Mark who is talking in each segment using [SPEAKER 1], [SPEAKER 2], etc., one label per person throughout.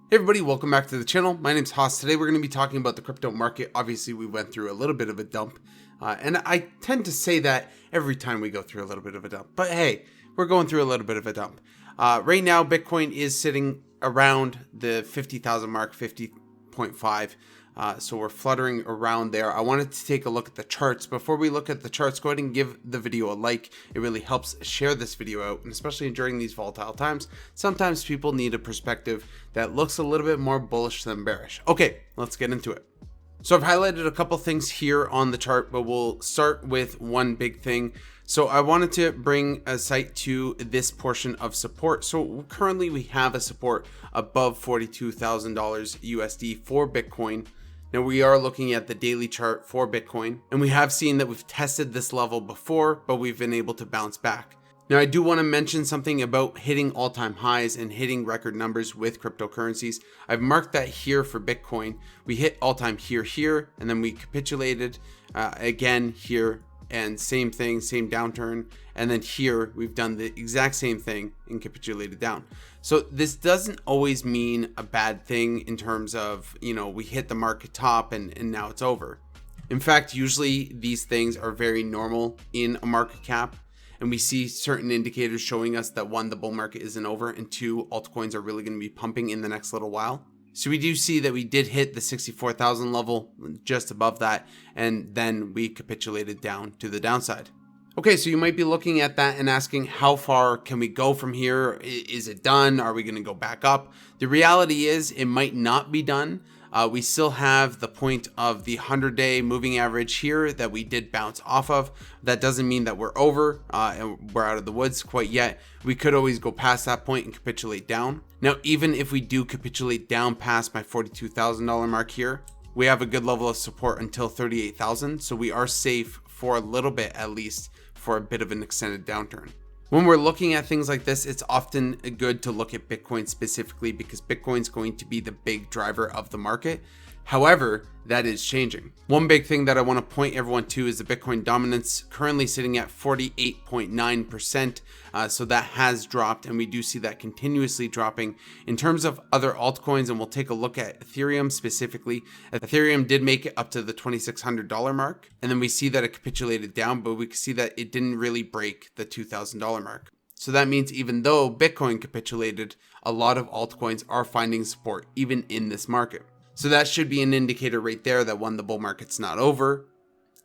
[SPEAKER 1] Hey everybody, welcome back to the channel. My name's Haws. Today we're going to be talking about the crypto market. Obviously we went through a little bit of a dump, and I tend to say that every time we go through a little bit of a dump, but hey, we're going through a little bit of a dump. Right now Bitcoin is sitting around the 50,000 mark, 50.5. So we're fluttering around there. I wanted to take a look at the charts. Before we look at the charts, go ahead and give the video a like. It really helps share this video out, and especially during these volatile times, sometimes people need a perspective that looks a little bit more bullish than bearish. Okay, let's get into it. So I've highlighted a couple things here on the chart, but we'll start with one big thing. So I wanted to bring a sight to this portion of support. So currently we have a support above $42,000 USD for Bitcoin. Now we are looking at the daily chart for Bitcoin, and we have seen that we've tested this level before, but we've been able to bounce back. Now I do want to mention something about hitting all-time highs and hitting record numbers with cryptocurrencies. I've marked that here for Bitcoin. We hit all-time here, and then we capitulated again here, and same thing, same downturn, and then here we've done the exact same thing and capitulated down. So this doesn't always mean a bad thing in terms of, we hit the market top and now it's over. In fact, usually these things are very normal in a market cap, and we see certain indicators showing us that one, the bull market isn't over, and two, altcoins are really going to be pumping in the next little while. So we do see that we did hit the 64,000 level, just above that, and then we capitulated down to the downside. Okay, so you might be looking at that and asking, how far can we go from here? Is it done? Are we going to go back up? The reality is it might not be done. We still have the point of the 100-day moving average here that we did bounce off of. That doesn't mean that we're over and we're out of the woods quite yet. We could always go past that point and capitulate down. Now, even if we do capitulate down past my $42,000 mark here, we have a good level of support until 38,000. So we are safe for a little bit, at least for a bit of an extended downturn. When we're looking at things like this, it's often good to look at Bitcoin specifically, because Bitcoin's going to be the big driver of the market. However, that is changing. One big thing that I want to point everyone to is the Bitcoin dominance, currently sitting at 48.9%. So that has dropped, and we do see that continuously dropping. In terms of other altcoins, and we'll take a look at Ethereum specifically. Ethereum did make it up to the $2,600 mark, and then we see that it capitulated down, but we can see that it didn't really break the $2,000 mark. So that means even though Bitcoin capitulated, a lot of altcoins are finding support even in this market. So that should be an indicator right there that one, the bull market's not over,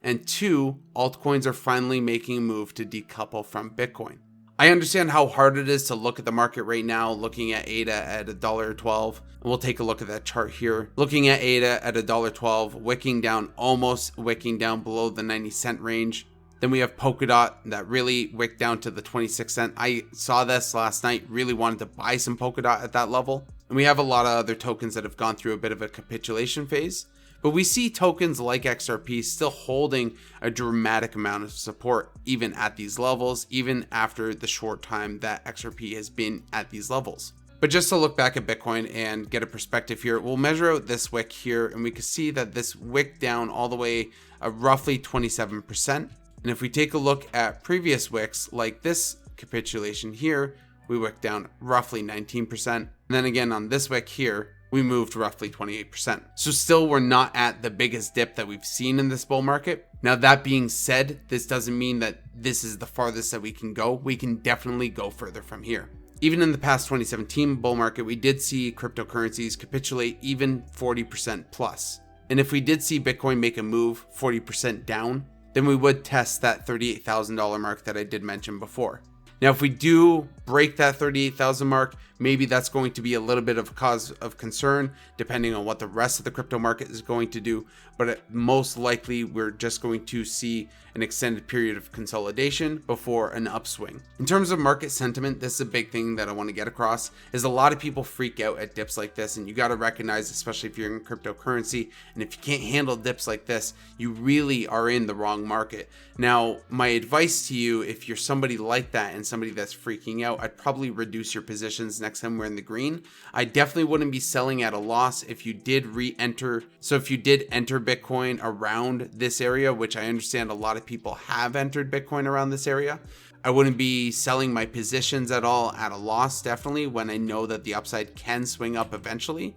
[SPEAKER 1] and two, altcoins are finally making a move to decouple from Bitcoin. I understand how hard it is to look at the market right now, looking at ADA at $1.12. And we'll take a look at that chart here. Looking at ADA at $1.12, wicking down, almost wicking down below the 90-cent range. Then we have Polkadot that really wicked down to the 26-cent. I saw this last night, really wanted to buy some Polkadot at that level. And we have a lot of other tokens that have gone through a bit of a capitulation phase. But we see tokens like XRP still holding a dramatic amount of support, even at these levels, even after the short time that XRP has been at these levels. But just to look back at Bitcoin and get a perspective here, we'll measure out this wick here, and we can see that this wick down all the way roughly 27%. And if we take a look at previous wicks, like this capitulation here, we wicked down roughly 19%. And then again on this wick here, we moved roughly 28%. So still we're not at the biggest dip that we've seen in this bull market. Now that being said, this doesn't mean that this is the farthest that we can go. We can definitely go further from here. Even in the past 2017 bull market, we did see cryptocurrencies capitulate even 40% plus. And if we did see Bitcoin make a move 40% down, then we would test that $38,000 mark that I did mention before. Now, if we do break that 38,000 mark, maybe that's going to be a little bit of a cause of concern, depending on what the rest of the crypto market is going to do. But most likely, we're just going to see an extended period of consolidation before an upswing. In terms of market sentiment, this is a big thing that I want to get across, is a lot of people freak out at dips like this. And you got to recognize, especially if you're in cryptocurrency, and if you can't handle dips like this, you really are in the wrong market. Now, my advice to you, if you're somebody like that and somebody that's freaking out, I'd probably reduce your positions next time we're in the green. I definitely wouldn't be selling at a loss if you did re-enter. So if you did enter Bitcoin around this area, which I understand a lot of people have entered Bitcoin around this area, I wouldn't be selling my positions at all at a loss, definitely, when I know that the upside can swing up eventually.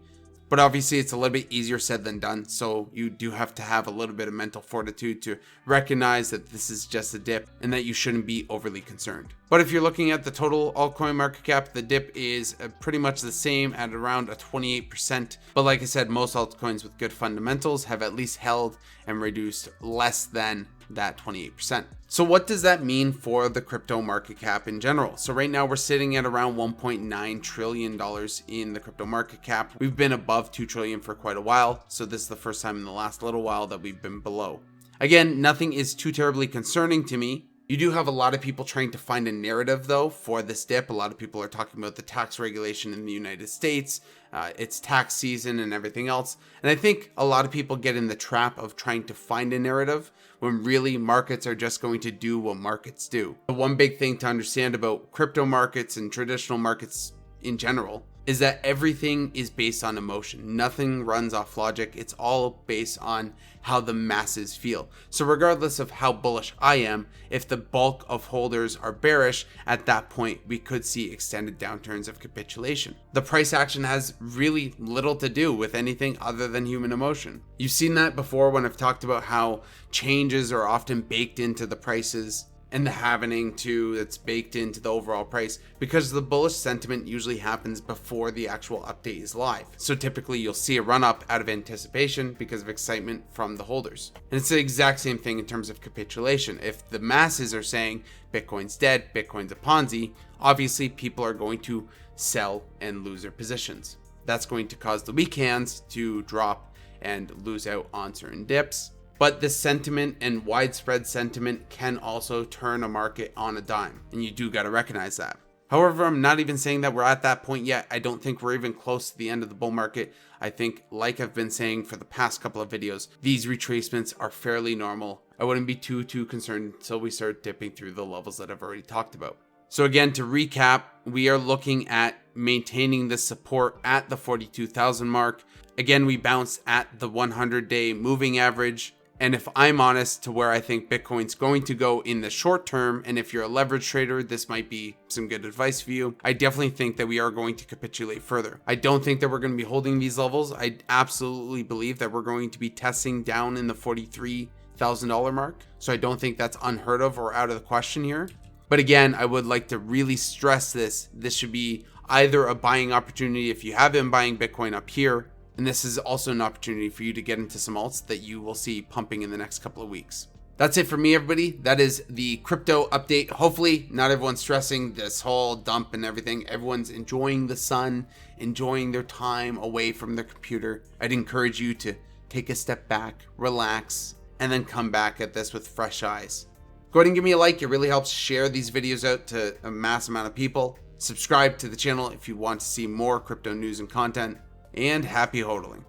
[SPEAKER 1] But obviously it's a little bit easier said than done, so you do have to have a little bit of mental fortitude to recognize that this is just a dip and that you shouldn't be overly concerned. But if you're looking at the total altcoin market cap, the dip is pretty much the same at around a 28%. But like I said, most altcoins with good fundamentals have at least held and reduced less than that 28%. So what does that mean for the crypto market cap in general? So right now we're sitting at around $1.9 trillion in the crypto market cap. We've been above 2 trillion for quite a while. So this is the first time in the last little while that we've been below. Again, nothing is too terribly concerning to me. You do have a lot of people trying to find a narrative though for this dip. A lot of people are talking about the tax regulation in the United States. It's tax season and everything else. And I think a lot of people get in the trap of trying to find a narrative when really markets are just going to do what markets do. The one big thing to understand about crypto markets and traditional markets in general is that everything is based on emotion. Nothing runs off logic. It's all based on how the masses feel. So regardless of how bullish I am, if the bulk of holders are bearish, at that point, we could see extended downturns of capitulation. The price action has really little to do with anything other than human emotion. You've seen that before when I've talked about how changes are often baked into the prices and the halvening too that's baked into the overall price, because the bullish sentiment usually happens before the actual update is live. So typically you'll see a run up out of anticipation because of excitement from the holders. And it's the exact same thing in terms of capitulation. If the masses are saying Bitcoin's dead, Bitcoin's a Ponzi, obviously people are going to sell and lose their positions. That's going to cause the weak hands to drop and lose out on certain dips. But the sentiment and widespread sentiment can also turn a market on a dime, and you do got to recognize that. However, I'm not even saying that we're at that point yet. I don't think we're even close to the end of the bull market. I think, like I've been saying for the past couple of videos, these retracements are fairly normal. I wouldn't be too concerned until we start dipping through the levels that I've already talked about. So again, to recap, we are looking at maintaining the support at the 42,000 mark. Again, we bounced at the 100-day moving average. And if I'm honest to where I think Bitcoin's going to go in the short term, and if you're a leverage trader, this might be some good advice for you. I definitely think that we are going to capitulate further. I don't think that we're going to be holding these levels. I absolutely believe that we're going to be testing down in the $43,000 mark. So I don't think that's unheard of or out of the question here. But again, I would like to really stress this. This should be either a buying opportunity if you have been buying Bitcoin up here, and this is also an opportunity for you to get into some alts that you will see pumping in the next couple of weeks. That's it for me, everybody. That is the crypto update. Hopefully not everyone's stressing this whole dump and everything. Everyone's enjoying the sun, enjoying their time away from their computer. I'd encourage you to take a step back, relax, and then come back at this with fresh eyes. Go ahead and give me a like. It really helps share these videos out to a mass amount of people. Subscribe to the channel if you want to see more crypto news and content. And happy hodling.